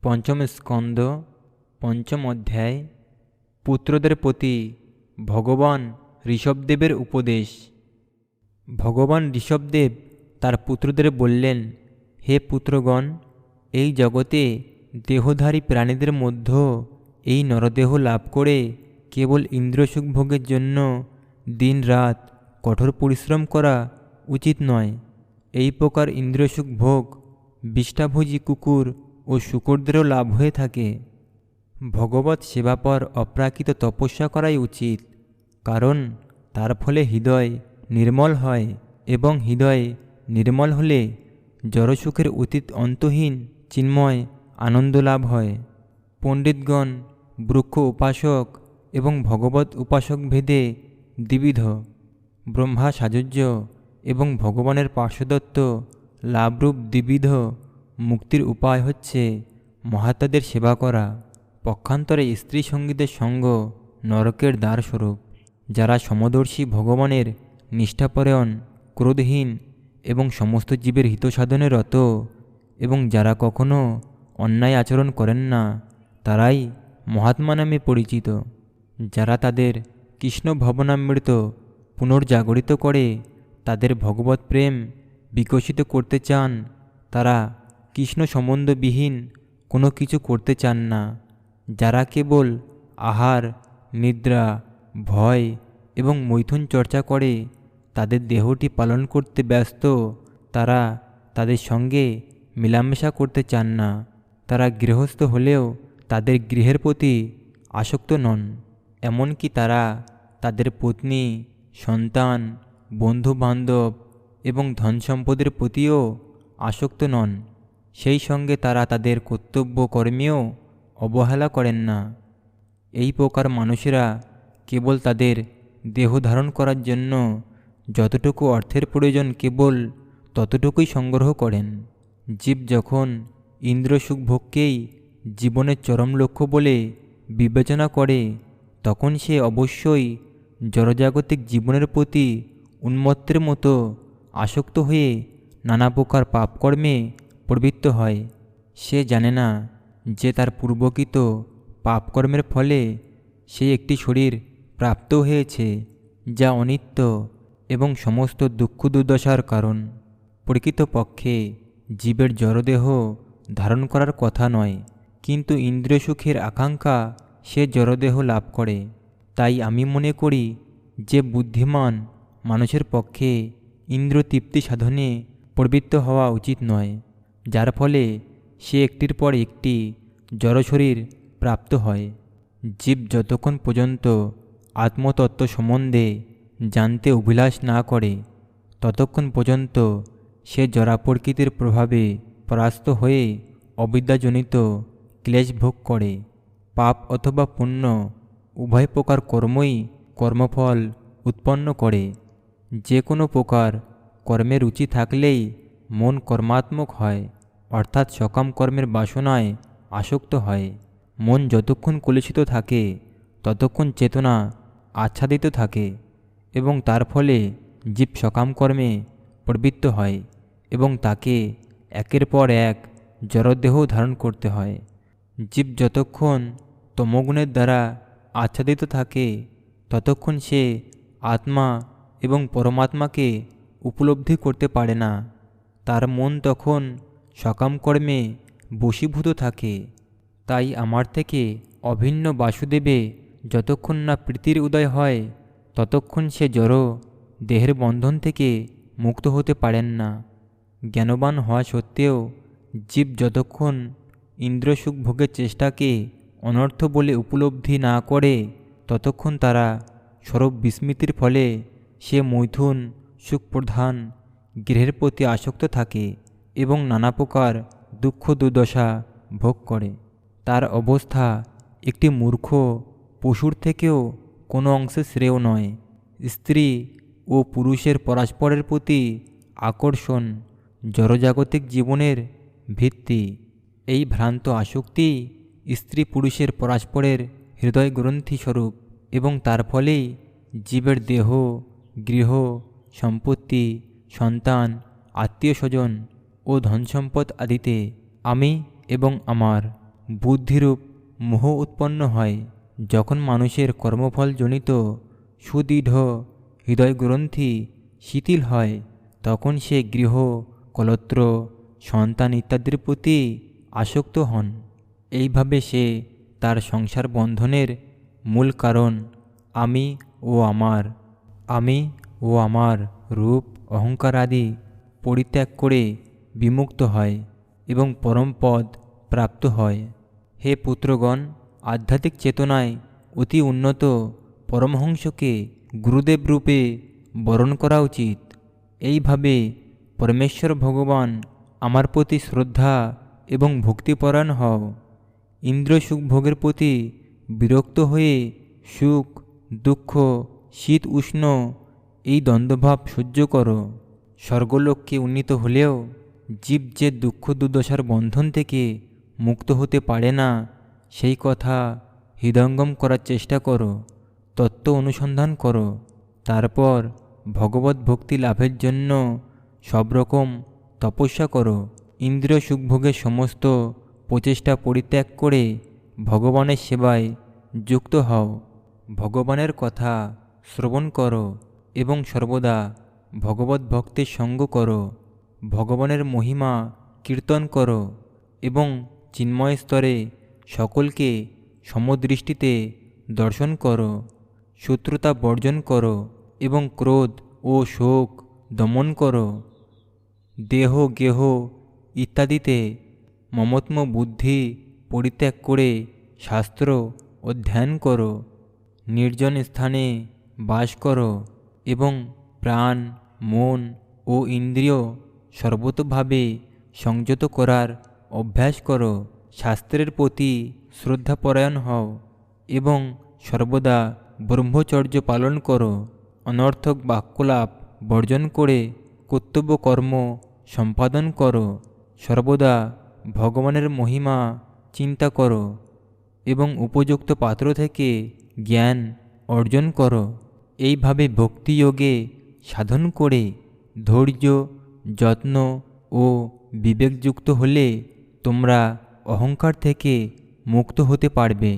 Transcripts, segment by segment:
পঞ্চম স্কন্দ পঞ্চম অধ্যায়। পুত্রদের প্রতি ভগবান ঋষভদেবের উপদেশ। ভগবান ঋষভদেব তার পুত্রদের বললেন, হে পুত্রগণ, এই জগতে দেহধারী প্রাণীদের মধ্যে এই নরদেহ লাভ করে কেবল ইন্দ্রসুখ ভোগের জন্য দিন রাত কঠোর পরিশ্রম করা উচিত নয়। এই প্রকার ইন্দ্রসুখ ভোগ বিষ্ঠাভোজী কুকুর ও শূকরদেরও লাভ হয়ে থাকে। ভগবৎ সেবাপর অপ্রাকৃত তপস্যা করাই উচিত, কারণ তার ফলে হৃদয় নির্মল হয়, এবং হৃদয় নির্মল হলে জড়সুখের অতীত অন্তহীন চিন্ময় আনন্দ লাভ হয়। পণ্ডিতগণ বৃক্ষ উপাসক এবং ভগবৎ উপাসক ভেদে দ্বিবিধ। ব্রহ্মা সাযুজ্য এবং ভগবানের পার্শ্বদত্ত লাভরূপ দ্বিবিধ মুক্তির উপায় হচ্ছে মহাত্মাদের সেবা করা। পক্ষান্তরে স্ত্রী সঙ্গীদের সঙ্গ নরকের দ্বারস্বরূপ। যারা সমদর্শী ভগবানের নিষ্ঠাপরায়ণ, ক্রোধহীন এবং সমস্ত জীবের হিতসাধনে রত, এবং যারা কখনো অন্যায় আচরণ করেন না, তারাই মহাত্মা নামে পরিচিত। যারা তাদের কৃষ্ণ ভবনামৃত পুনর্জাগরিত করে তাদের ভগবৎ প্রেম বিকশিত করতে চান, তারা কৃষ্ণ সম্বন্ধবিহীন কোনো কিছু করতে চান না। যারা কেবল আহার, নিদ্রা, ভয় এবং মৈথুন চর্চা করে তাদের দেহটি পালন করতে ব্যস্ত, তারা তাদের সঙ্গে মেলামেশা করতে চান না। তারা গৃহস্থ হলেও তাদের গৃহের প্রতি আসক্ত নন। এমনকি তারা তাদের পত্নী, সন্তান, বন্ধুবান্ধব এবং ধন সম্পদের প্রতিও আসক্ত নন। সেই সঙ্গে তারা তাদের কর্তব্য কর্মেও অবহেলা করেন না। এই প্রকার মানুষেরা কেবল তাদের দেহ ধারণ করার জন্য যতটুকু অর্থের প্রয়োজন কেবল ততটুকুই সংগ্রহ করেন। জীব যখন ইন্দ্রসুখ ভোগকেই জীবনের চরম লক্ষ্য বলে বিবেচনা করে, তখন সে অবশ্যই জড়জাগতিক জীবনের প্রতি উন্মত্তের মতো আসক্ত হয়ে নানা প্রকার পাপকর্মে প্রবৃত্ত হয়। সে জানে না যে তার পূর্বকৃত পাপকর্মের ফলে সে একটি শরীর প্রাপ্ত হয়েছে, যা অনিত্য এবং সমস্ত দুঃখ দুর্দশার কারণ। প্রকৃতপক্ষে জীবের জড়দেহ ধারণ করার কথা নয়, কিন্তু ইন্দ্রিয়সুখের আকাঙ্ক্ষা সে জড়দেহ লাভ করে। তাই আমি মনে করি যে বুদ্ধিমান মানুষের পক্ষে ইন্দ্রতৃপ্তি সাধনে প্রবৃত্ত হওয়া উচিত নয়, যার ফলে সে একটির পর একটি জড়শরীর প্রাপ্ত হয়। জীব যতক্ষণ পর্যন্ত আত্মতত্ত্ব সম্বন্ধে জানতে অভিলাষ না করে, ততক্ষণ পর্যন্ত সে জড়া প্রকৃতির প্রভাবে পরাস্ত হয়ে অবিদ্যাজনিত ক্লেশ ভোগ করে। পাপ অথবা পুণ্য উভয় প্রকার কর্মই কর্মফল উৎপন্ন করে। যে কোনো প্রকার কর্মে রুচি থাকলেই মন কর্মাত্মক হয়, অর্থাৎ সকাম কর্মের বাসনায় আসক্ত হয়। মন যতক্ষণ কলুষিত থাকে ততক্ষণ চেতনা আচ্ছাদিত থাকে, এবং তার ফলে জীব সকাম কর্মে প্রবৃত্ত হয় এবং তাকে একের পর এক জড়দেহ ধারণ করতে হয়। জীব যতক্ষণ তমোগুণের দ্বারা আচ্ছাদিত থাকে ততক্ষণ সে আত্মা এবং পরমাত্মাকে উপলব্ধি করতে পারে না। তার মন তখন সকাম কর্মে বশীভূত থাকে। তাই আমার থেকে অভিন্ন বাসুদেবে যতক্ষণ না প্রীতির উদয় হয় ততক্ষণ সে জড় দেহের বন্ধন থেকে মুক্ত হতে পারেন না। জ্ঞানবান হওয়া সত্ত্বেও জীব যতক্ষণ ইন্দ্রসুখ ভোগের চেষ্টাকে অনর্থ বলে উপলব্ধি না করে, ততক্ষণ তারা স্বরূপ বিস্মৃতির ফলে সে মৈথুন সুখপ্রধান গৃহের প্রতি আসক্ত থাকে এবং নানা প্রকার দুঃখ দুর্দশা ভোগ করে। তার অবস্থা একটি মূর্খ পশুর থেকেও কোনো অংশে শ্রেয় নয়। স্ত্রী ও পুরুষের পরস্পরের প্রতি আকর্ষণ জড়জাগতিক জীবনের ভিত্তি। এই ভ্রান্ত আসক্তি স্ত্রী পুরুষের পরস্পরের হৃদয় গ্রন্থি স্বরূপ, এবং তার ফলেই জীবের দেহ, গৃহ, সম্পত্তি, সন্তান, আত্মীয় স্বজন ও ধনসম্পদ আদিতে আমি এবং আমার বুদ্ধিরূপ মোহ উৎপন্ন হয়। যখন মানুষের কর্মফলজনিত সুদৃঢ় হৃদয়গ্রন্থি শিথিল হয়, তখন সে গৃহ, কলত্র, সন্তান ইত্যাদির প্রতি আসক্ত হন। এইভাবে সে তার সংসার বন্ধনের মূল কারণ আমি ও আমার রূপ অহংকার আদি পরিত্যাগ করে বিমুক্ত হয় এবং পরমপদ প্রাপ্ত হয়। হে পুত্রগণ, আধ্যাত্মিক চেতনায় অতি উন্নত পরমহংসকে গুরুদেব রূপে বরণ করা উচিত। এইভাবে পরমেশ্বর ভগবান আমার প্রতি শ্রদ্ধা এবং ভক্তিপরায়ণ হও। ইন্দ্র সুখভোগের প্রতি বিরক্ত হয়ে সুখ দুঃখ, শীত উষ্ণ এই দ্বন্দ্বভাব সহ্য করো। স্বর্গলোককে উন্নীত হলেও জীব যে দুঃখ দুর্দশার বন্ধন থেকে মুক্ত হতে পারে না, সেই কথা হৃদয়ঙ্গম করার চেষ্টা করো, তত্ত্ব অনুসন্ধান করো। তারপর ভগবত ভক্তি লাভের জন্য সব রকম তপস্যা করো। ইন্দ্রিয় সুখভোগের সমস্ত প্রচেষ্টা পরিত্যাগ করে ভগবানের সেবায় যুক্ত হও। ভগবানের কথা শ্রবণ করো এবং সর্বদা ভগবত ভক্তের সঙ্গ করো। ভগবানের মহিমা কীর্তন করো এবং চিন্ময় স্তরে সকলকে সমদৃষ্টিতে দর্শন করো। শত্রুতা বর্জন করো এবং ক্রোধ ও শোক দমন করো। দেহ গেহ ইত্যাদিতে মমত্ম বুদ্ধি পরিত্যাগ করে শাস্ত্র অধ্যয়ন করো। নির্জন স্থানে বাস করো এবং প্রাণ, মন ও ইন্দ্রিয় সর্বতোভাবে সংযত করার অভ্যাস করো। শাস্ত্রের প্রতি শ্রদ্ধাপরায়ণ হও এবং সর্বদা ব্রহ্মচর্য পালন করো। অনর্থক বাক্যলাপ বর্জন করে কর্তব্য কর্ম সম্পাদন করো। সর্বদা ভগবানের মহিমা চিন্তা করো এবং উপযুক্ত পাত্র থেকে জ্ঞান অর্জন করো। এইভাবে ভক্তিযোগে সাধন করে ধৈর্য, যত্ন ও বিবেকযুক্ত হলে তোমরা অহংকার থেকে মুক্ত হতে পারবে।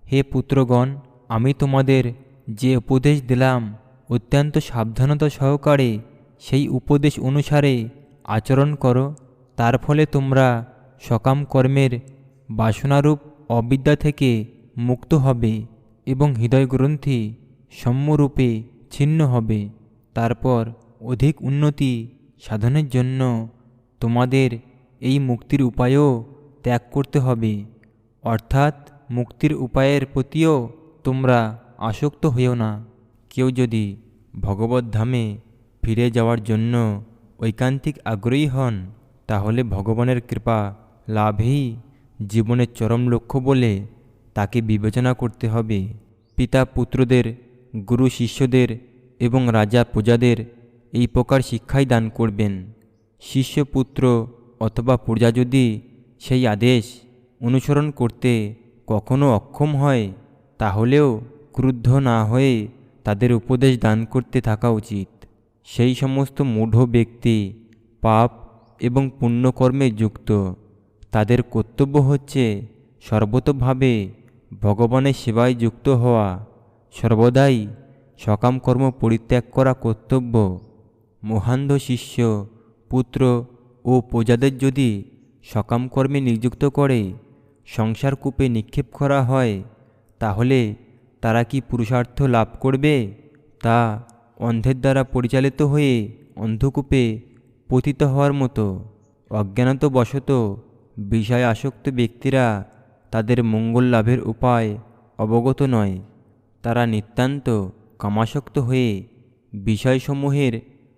হে পুত্রগণ, আমি তোমাদের যে উপদেশ দিলাম, অত্যন্ত সাবধানতা সহকারে সেই উপদেশ অনুসারে আচরণ করো। তার ফলে তোমরা সকাম কর্মের বাসনারূপ অবিদ্যা থেকে মুক্ত হবে এবং হৃদয়গ্রন্থি সম্যরূপে ছিন্ন হবে। তারপর অধিক উন্নতি সাধনের জন্য তোমাদের এই মুক্তির উপায়ও ত্যাগ করতে হবে, অর্থাৎ মুক্তির উপায়ের প্রতিও তোমরা আসক্ত হইও না। কেউ যদি ভগবত ধামে ফিরে যাওয়ার জন্য ঐকান্তিক আগ্রহী হন, তাহলে ভগবানের কৃপা লাভই জীবনের চরম লক্ষ্য বলে তাকে বিবেচনা করতে হবে। পিতা পুত্রদের, গুরু শিষ্যদের এবং রাজা প্রজাদের এই প্রকার শিক্ষাই দান করবেন। শিষ্য পুত্র অথবা প্রজা যদি সেই আদেশ অনুসরণ করতে কখনো অক্ষম হয়, তাহলেও ক্রুদ্ধ না হয়ে তাদের উপদেশ দান করতে থাকা উচিত। সেই সমস্ত মূঢ় ব্যক্তি পাপ এবং পুণ্যকর্মে যুক্ত। তাদের কর্তব্য হচ্ছে সর্বতোভাবে ভগবানের সেবায় যুক্ত হওয়া। সর্বদাই সকাম কর্ম পরিত্যাগ করা কর্তব্য। মহান্ধ শিষ্য, পুত্র ও প্রজাদের যদি সকাম কর্মে নিযুক্ত করে সংসার কূপে নিক্ষেপ করা হয়, তাহলে তারা কি পুরুষার্থ লাভ করবে? তা অন্ধের দ্বারা পরিচালিত হয়ে অন্ধকূপে পতিত হওয়ার মতো। অজ্ঞানতাবশত বিষয় আসক্ত ব্যক্তিরা তাদের মঙ্গল লাভের উপায় অবগত নয়। তারা নিতান্ত কামাসক্ত হয়ে বিষয়সমূহের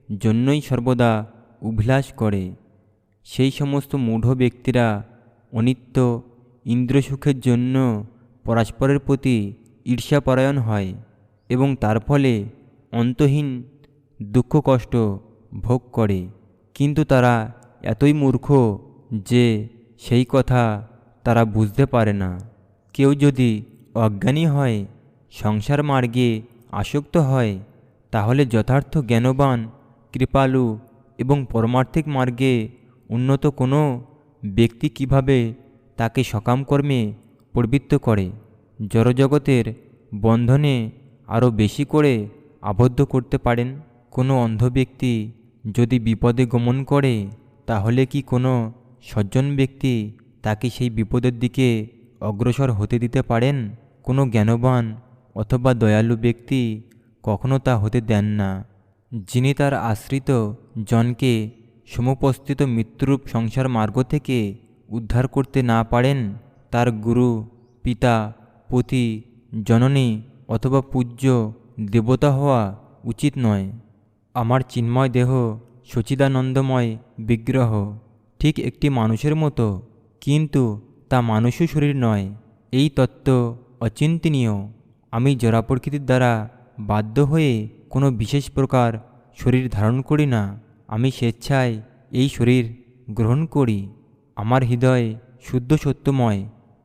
জন্যই সর্বদা অভিলাষ করে। সেই সমস্ত মূঢ় ব্যক্তিরা অনিত্য ইন্দ্রসুখের জন্য পরস্পরের প্রতি ঈর্ষাপরায়ণ হয় এবং তার ফলে অন্তহীন দুঃখ কষ্ট ভোগ করে। কিন্তু তারা এতই মূর্খ যে সেই কথা তারা বুঝতে পারে না। কেউ যদি অজ্ঞানী হয়, সংসার মার্গে আসক্ত হয়, তাহলে যথার্থ জ্ঞানবান, কৃপালু এবং পরমার্থিক মার্গে উন্নত কোনো ব্যক্তি কিভাবে তাকে সকাম কর্মে প্রবৃত্ত করে, জড়জগতের বন্ধনে আরও বেশি করে আবদ্ধ করতে পারেন। কোনো অন্ধ ব্যক্তি যদি বিপদে গমন করে, তাহলে কি কোনো সজ্জন ব্যক্তি তাকে সেই বিপদের দিকে অগ্রসর হতে দিতে পারেন? কোনো জ্ঞানবান অথবা দয়ালু ব্যক্তি কখনো তা হতে দেন না। যিনি তার আশ্রিত জনকে সমুপস্থিত মৃত্যুরূপ সংসার মার্গ থেকে উদ্ধার করতে না পারেন, তার গুরু, পিতা, পতি, জননী অথবা পূজ্য দেবতা হওয়া উচিত নয়। আমার চিন্ময় দেহ সচিদানন্দময় বিগ্রহ ঠিক একটি মানুষের মতো, কিন্তু তা মানুষও শরীর নয়। এই তত্ত্ব অচিন্তনীয়। আমি জড়া প্রকৃতির দ্বারা বাধ্য হয়ে কোনো বিশেষ প্রকার শরীর ধারণ করি না। আমি স্বেচ্ছায় এই শরীর গ্রহণ করি। আমার হৃদয় শুদ্ধ সত্যময়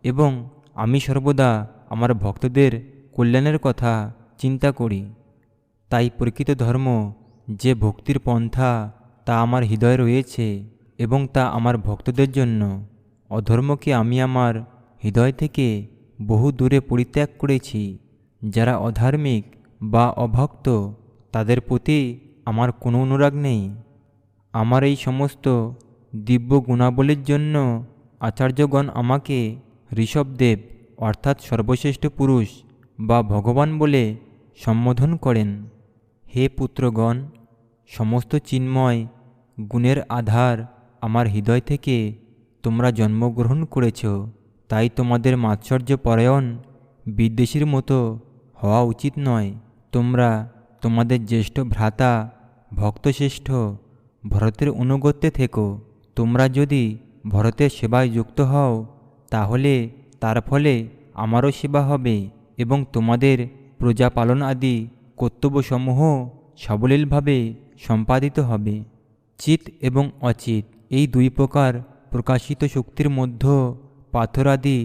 এবং আমি সর্বদা আমার ভক্তদের কল্যাণের কথা চিন্তা করি। তাই প্রকৃত ধর্ম যে ভক্তির পন্থা, তা আমার হৃদয়ে রয়েছে এবং তা আমার ভক্তদের জন্য। অধর্মকে আমি আমার হৃদয় থেকে বহু দূরে পরিত্যাগ করেছি। যারা অধার্মিক বা অভক্ত, তাদের প্রতি আমার কোনো অনুরাগ নেই। আমার এই সমস্ত দিব্য গুণাবলীর জন্য আচার্যগণ আমাকে ঋষভদেব অর্থাৎ সর্বশ্রেষ্ঠ পুরুষ বা ভগবান বলে সম্বোধন করেন। হে পুত্রগণ, সমস্ত চিন্ময় গুণের আধার আমার হৃদয় থেকে তোমরা জন্মগ্রহণ করেছ। তাই তোমাদের মাৎসর্যপরায়ণ বিদ্বেষীর মতো হওয়া উচিত নয়। তোমরা তোমাদের জ্যেষ্ঠ ভ্রাতা ভক্তশ্রেষ্ঠ ভরতের অনুগত্যে থেকো। তোমরা যদি ভরতের সেবায় যুক্ত হও, তাহলে তার ফলে আমারও সেবা হবে এবং তোমাদের প্রজাপালন আদি কর্তব্যসমূহ সাবলীলভাবে সম্পাদিত হবে। চিৎ এবং অচিৎ এই দুই প্রকার প্রকাশিত শক্তির মধ্যে পাথরাদি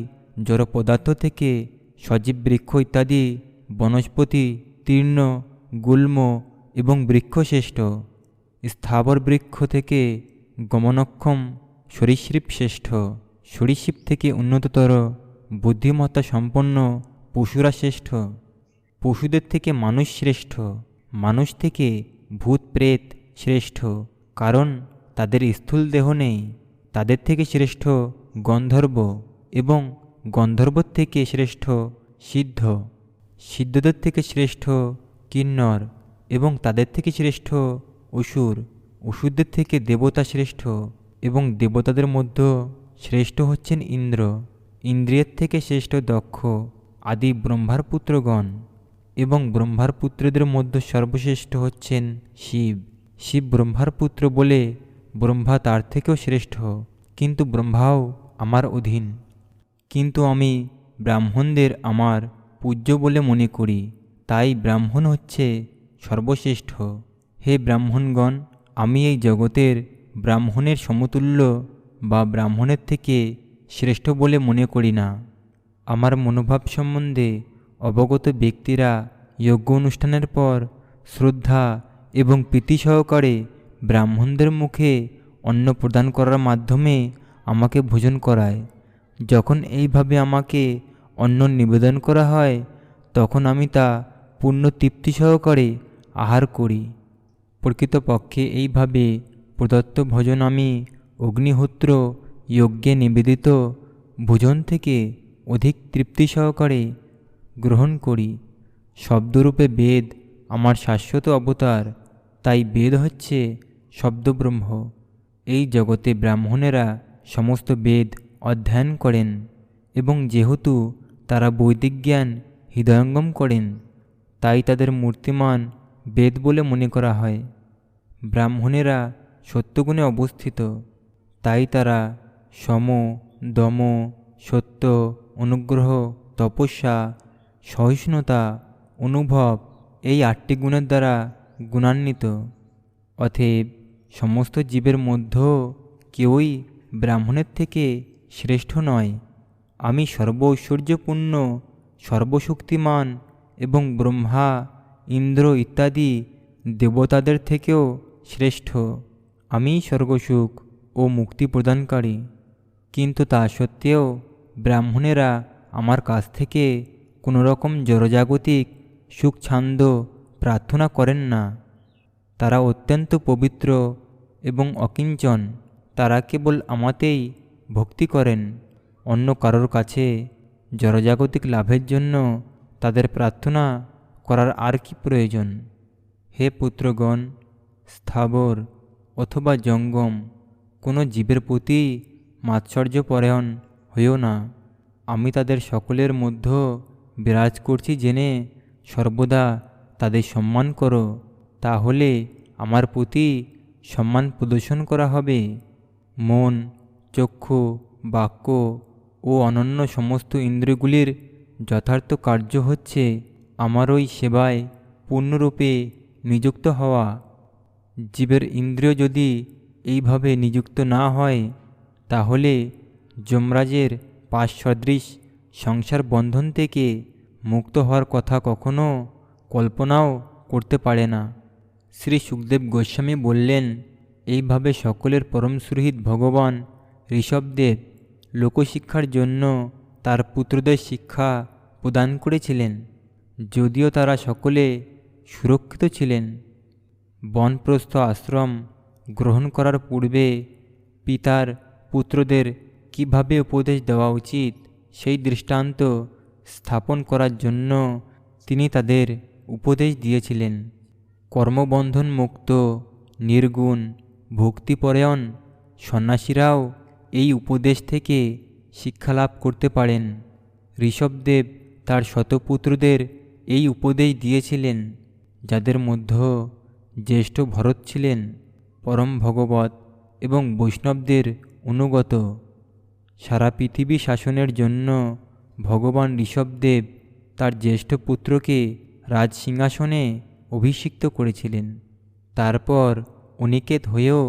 জড় পদার্থ থেকে সজীব বৃক্ষ ইত্যাদি বনস্পতি, তৃণ, গুল্ম এবং বৃক্ষ শ্রেষ্ঠ। স্থাবর বৃক্ষ থেকে গমনক্ষম সরীসৃপ শ্রেষ্ঠ। সরীসৃপ থেকে উন্নততর বুদ্ধিমত্তা সম্পন্ন পশুরা শ্রেষ্ঠ। পশুদের থেকে মানুষ শ্রেষ্ঠ। মানুষ থেকে ভূত প্রেত শ্রেষ্ঠ, কারণ তাদের স্থূল দেহ নেই। তাদের থেকে শ্রেষ্ঠ গন্ধর্ব এবং গন্ধর্বর থেকে শ্রেষ্ঠ সিদ্ধ। সিদ্ধদের থেকে শ্রেষ্ঠ কিন্নর এবং তাদের থেকে শ্রেষ্ঠ অসুর। অসুরদের থেকে দেবতা শ্রেষ্ঠ এবং দেবতাদের মধ্যে শ্রেষ্ঠ হচ্ছেন ইন্দ্র। ইন্দ্রিয়ের থেকে শ্রেষ্ঠ দক্ষ আদি ব্রহ্মার পুত্রগণ এবং ব্রহ্মার পুত্রদের মধ্যে সর্বশ্রেষ্ঠ হচ্ছেন শিব। শিব ব্রহ্মার পুত্র বলে ব্রহ্মা তার থেকেও শ্রেষ্ঠ, কিন্তু ব্রহ্মাও আমার অধীন। কিন্তু আমি ব্রাহ্মণদের আমার পূজ্য বলে মনে করি, তাই ব্রাহ্মণ হচ্ছে সর্বশ্রেষ্ঠ। হে ব্রাহ্মণগণ, আমি এই জগতের ব্রাহ্মণের সমতুল্য বা ব্রাহ্মণের থেকে শ্রেষ্ঠ বলে মনে করি না। আমার মনোভাব সম্বন্ধে অবগত ব্যক্তিরা যজ্ঞ অনুষ্ঠানের পর শ্রদ্ধা এবং প্রীতি সহকারে ব্রাহ্মণদের মুখে অন্ন প্রদান করার মাধ্যমে আমাকে ভোজন করায়। যখন এইভাবে আমাকে অন্ন নিবেদন করা হয়, তখন আমি তা পূর্ণ তৃপ্তি সহকারে আহার করি। প্রকৃতপক্ষে এইভাবে প্রদত্ত ভোজন আমি অগ্নিহোত্র যজ্ঞে নিবেদিত ভোজন থেকে অধিক তৃপ্তি সহকারে গ্রহণ করি। শব্দরূপে বেদ আমার শাশ্বত অবতার, তাই বেদ হচ্ছে শব্দব্রহ্ম। এই জগতে ব্রাহ্মণেরা সমস্ত বেদ অধ্যয়ন করেন এবং যেহেতু তারা বৈদিক জ্ঞান হৃদয়ঙ্গম করেন, তাই তাদের মূর্তিমান বেদ বলে মনে করা হয়। ব্রাহ্মণেরা সত্যগুণে অবস্থিত, তাই তারা সম, দম, সত্য, অনুগ্রহ, তপস্যা, সহিষ্ণুতা, অনুভব এই 8টি গুণের দ্বারা গুণান্বিত। অতএব সমস্ত জীবের মধ্যেও কেউই ব্রাহ্মণের থেকে শ্রেষ্ঠ নয়। আমি সর্ব ঐশ্বর্যপূর্ণ, সর্বশক্তিমান এবং ব্রহ্মা, ইন্দ্র ইত্যাদি দেবতাদের থেকেও শ্রেষ্ঠ। আমি স্বর্গসুখ ও মুক্তি প্রদানকারী। কিন্তু তা সত্ত্বেও ব্রাহ্মণেরা আমার কাছ থেকে কোনো রকম জড়জাগতিক সুখ ছান্দ প্রার্থনা করেন না। তারা অত্যন্ত পবিত্র এবং অকিঞ্চন। তারা কেবল আমাতেই ভক্তি করেন। অন্য কারোর কাছে জড়জাগতিক লাভের জন্য তাদের প্রার্থনা করার আর কি প্রয়োজন? হে পুত্রগণ, স্থাবর অথবা জঙ্গম কোনো জীবের প্রতি মাৎসর্যপরায়ণ হইও না। আমি তাদের সকলের মধ্যে বিরাজ করছি জেনে সর্বদা তাদের সম্মান করো, তাহলে আমার প্রতি সম্মান প্রদর্শন করা হবে। মন, চক্ষু, বাক্য ও অনন্য সমস্ত ইন্দ্রিয়গুলির যথার্থ কার্য হচ্ছে আমার ওই সেবায় পূর্ণরূপে নিযুক্ত হওয়া। জীবের ইন্দ্রিয় যদি এইভাবে নিযুক্ত না হয়, তাহলে যমরাজের পাশ সদৃশ সংসার বন্ধন থেকে মুক্ত হওয়ার কথা কখনো কল্পনাও করতে পারে না। শ্রী সুখদেব গোস্বামী বললেন, এইভাবে সকলের পরম সুহৃদ ভগবান ঋষভদেব লোকশিক্ষার জন্য তার পুত্রদের শিক্ষা প্রদান করেছিলেন। যদিও তারা সকলে সুরক্ষিত ছিলেন। বনপ্রস্থ আশ্রম গ্রহণ করার পূর্বে পিতার পুত্রদের কিভাবে উপদেশ দেওয়া উচিত সেই দৃষ্টান্ত স্থাপন করার জন্য তিনি তাদের উপদেশ দিয়েছিলেন। কর্মবন্ধন মুক্ত, নির্গুণ, ভক্তিপরায়ণ সন্ন্যাসীরাও এই উপদেশ থেকে শিক্ষালাভ করতে পারেন। ঋষভদেব তার শতপুত্রদের এই উপদেশ দিয়েছিলেন, যাদের মধ্যে জ্যেষ্ঠ ভরত ছিলেন পরম ভগবত এবং বৈষ্ণবদের অনুগত। সারা পৃথিবী শাসনের জন্য ভগবান ঋষভদেব তার জ্যেষ্ঠ পুত্রকে রাজসিংহাসনে অভিষিক্ত করেছিলেন। তারপর অনিকেত হয়েও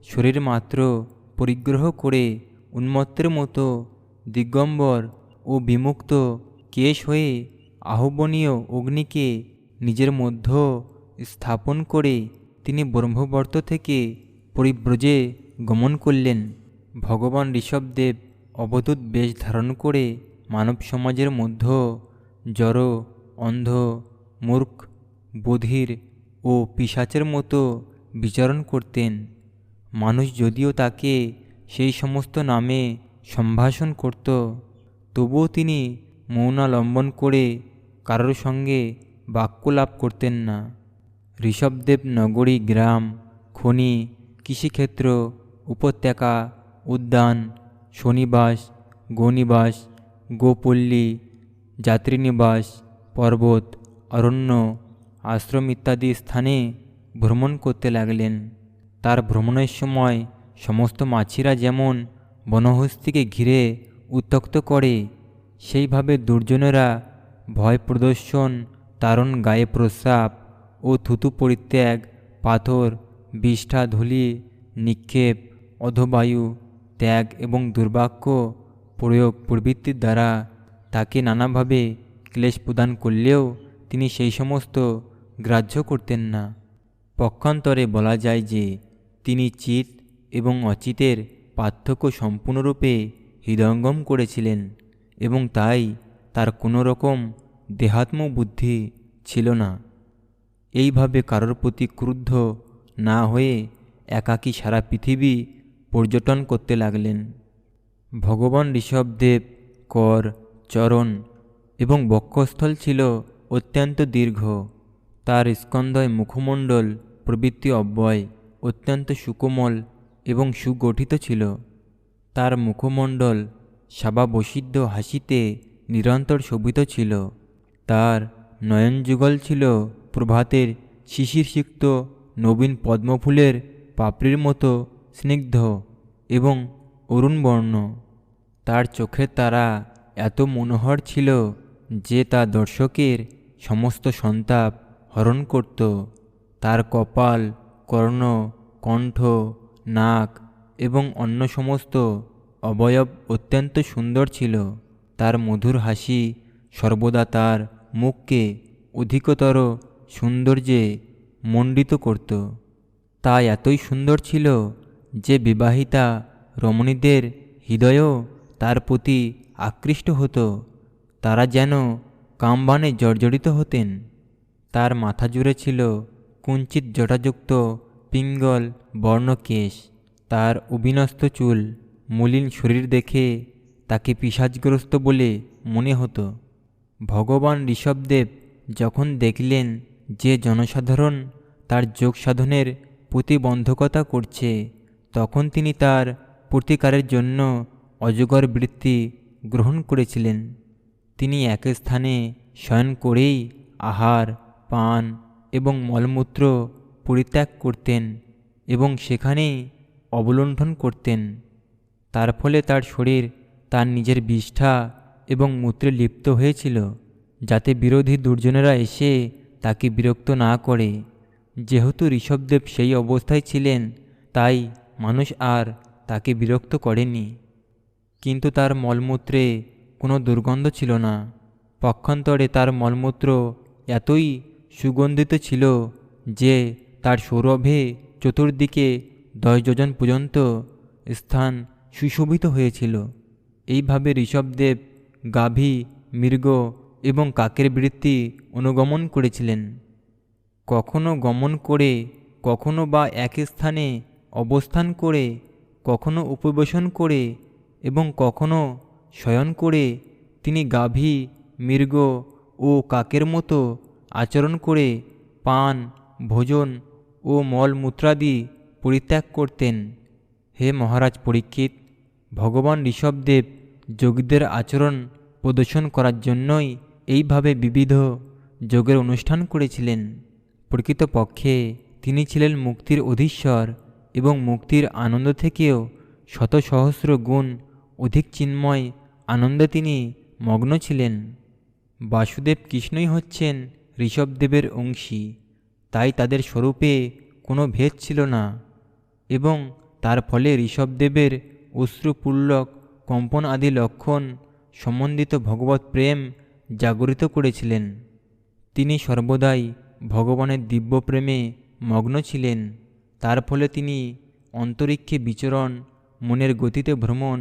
শরীর মাত্র পরিগ্রহ করে উন্মত্তের মতো দিগম্বর ও বিমুক্ত কেশ হয়ে আহ্বনীয় অগ্নিকে নিজের মধ্য স্থাপন করে তিনি ব্রহ্মবর্ত থেকে পরিব্রজে গমন করলেন। ভগবান ঋষভদেব অবধূত বেশ ধারণ করে মানব সমাজের মধ্যে জড়, অন্ধ, মূর্খ, বধির ও পিশাচের মতো বিচরণ করতেন। মানুষ যদিও তাকে সেই সমস্ত নামে সম্ভাষণ করত, তবুও তিনি মৌনালম্বন করে কারোর সঙ্গে বাক্যলাপ করতেন না। ঋষভদেব নগরী, গ্রাম, খনি, কৃষিক্ষেত্র, উপত্যকা, উদ্যান, শনিবাস, গোনিবাস, গোপল্লী, যাত্রীনিবাস, পর্বত, অরণ্য, আশ্রম ইত্যাদি স্থানে ভ্রমণ করতে লাগলেন। তার ভ্রমণের সময় সমস্ত মাছিরা যেমন বনহস্তিকে ঘিরে উত্ত্যক্ত করে, সেইভাবে দুর্জনেরা ভয় প্রদর্শন, তারণ গায়ে প্রস্রাব ও থুতু পরিত্যাগ, পাথর, বিষ্ঠা, ধূলি নিক্ষেপ, অধবায়ু ত্যাগ এবং দুর্বাক্য প্রয়োগ প্রবৃত্তির দ্বারা তাকে নানাভাবে ক্লেশ প্রদান করলেও তিনি সেই সমস্ত গ্রাহ্য করতেন না। পক্ষান্তরে বলা যায় যে তিনি চিৎ এবং অচিতের পার্থক্য সম্পূর্ণরূপে হৃদয়ঙ্গম করেছিলেন এবং তাই তার কোনো রকম দেহাত্ম বুদ্ধি ছিল না। এইভাবে কারোর প্রতি ক্রুদ্ধ না হয়ে একাকী সারা পৃথিবী পর্যটন করতে লাগলেন। ভগবান ঋষভদেব কর, চরণ এবং বক্ষস্থল ছিল অত্যন্ত দীর্ঘ। তার স্কন্ধয় মুখমণ্ডল প্রভৃতি অব্যয় অত্যন্ত সুকোমল এবং সুগঠিত ছিল। তার মুখমণ্ডল সাবাবসিদ্ধ হাসিতে নিরন্তর শোভিত ছিল। তার নয়নযুগল ছিল প্রভাতের শিশিরসিক্ত নবীন পদ্মফুলের পাপড়ির মতো স্নিগ্ধ এবং অরুণবর্ণ। তার চোখের তারা এত মনোহর ছিল যে তা দর্শকের সমস্ত সন্তাপ হরণ করত। তার কপাল, কর্ণ, কণ্ঠ, নাক এবং অন্য সমস্ত অবয়ব অত্যন্ত সুন্দর ছিল। তার মধুর হাসি সর্বদা তার মুখকে অধিকতর সৌন্দর্যে মণ্ডিত করত। তা এতই সুন্দর ছিল যে বিবাহিতা রমণীদের হৃদয়ও তার প্রতি আকৃষ্ট হতো। তারা যেন কামবাণে জর্জরিত হতেন। তার মাথা জুড়ে ছিল কুঞ্চিত জটাযুক্ত পিঙ্গল বর্ণকেশ। তার অবিন্যস্ত চুল, মলিন শরীর দেখে তাকে পিশাচগ্রস্ত বলে মনে হতো। ভগবান ঋষভদেব যখন দেখলেন যে জনসাধারণ তার যোগ সাধনের প্রতিবন্ধকতা করছে, তখন তিনি তার প্রতিকারের জন্য অজগর বৃত্তি গ্রহণ করেছিলেন। তিনি এক স্থানে শয়ন করেই আহার, পান এবং মলমূত্র পরিত্যাগ করতেন এবং সেখানেই অবলুণ্ঠন করতেন। তার ফলে তার শরীর তার নিজের বিষ্ঠা এবং মূত্রে লিপ্ত হয়েছিল, যাতে বিরোধী দুর্জনেরা এসে তাকে বিরক্ত না করে। যেহেতু ঋষভদেব সেই অবস্থায় ছিলেন, তাই মানুষ আর তাকে বিরক্ত করেনি। কিন্তু তার মলমূত্রে কোনো দুর্গন্ধ ছিল না। পক্ষান্তরে তার মলমূত্র এতই সুগন্ধিত ছিল যে তার সৌরভে চতুর্দিকে 10 যোজন পর্যন্ত স্থান সুশোভিত হয়েছিল। এইভাবে ঋষভদেব গাভী, মৃগ এবং কাকের বৃত্তি অনুগমন করেছিলেন। কখনো গমন করে, কখনো বা এক স্থানে অবস্থান করে, কখনো উপবেশন করে এবং কখনো শয়ন করে তিনি গাভী, মৃগ ও কাকের মতো আচরণ করে পান, ভোজন ও মলমূত্রাদি পরিত্যাগ করতেন। হে মহারাজ পরীক্ষিত, ভগবান ঋষভদেব যোগীদের আচরণ প্রদর্শন করার জন্যই এইভাবে বিবিধ যোগের অনুষ্ঠান করেছিলেন। প্রকৃতপক্ষে তিনি ছিলেন মুক্তির অধীশ্বর এবং মুক্তির আনন্দ থেকেও শত সহস্র গুণ অধিক চিন্ময় আনন্দে তিনি মগ্ন ছিলেন। বাসুদেব কৃষ্ণই হচ্ছেন ঋষভদেবের অংশী, তাই তাদের স্বরূপে কোনো ভেদ ছিল না এবং তার ফলে ঋষভদেবের অশ্রুপুলক কম্পন আদি লক্ষণ সম্বন্ধিত ভগবৎ প্রেম জাগরিত করেছিলেন। তিনি সর্বদাই ভগবানের দিব্য প্রেমে মগ্ন ছিলেন। তার ফলে তিনি অন্তরিক্ষে বিচরণ, মনের গতিতে ভ্রমণ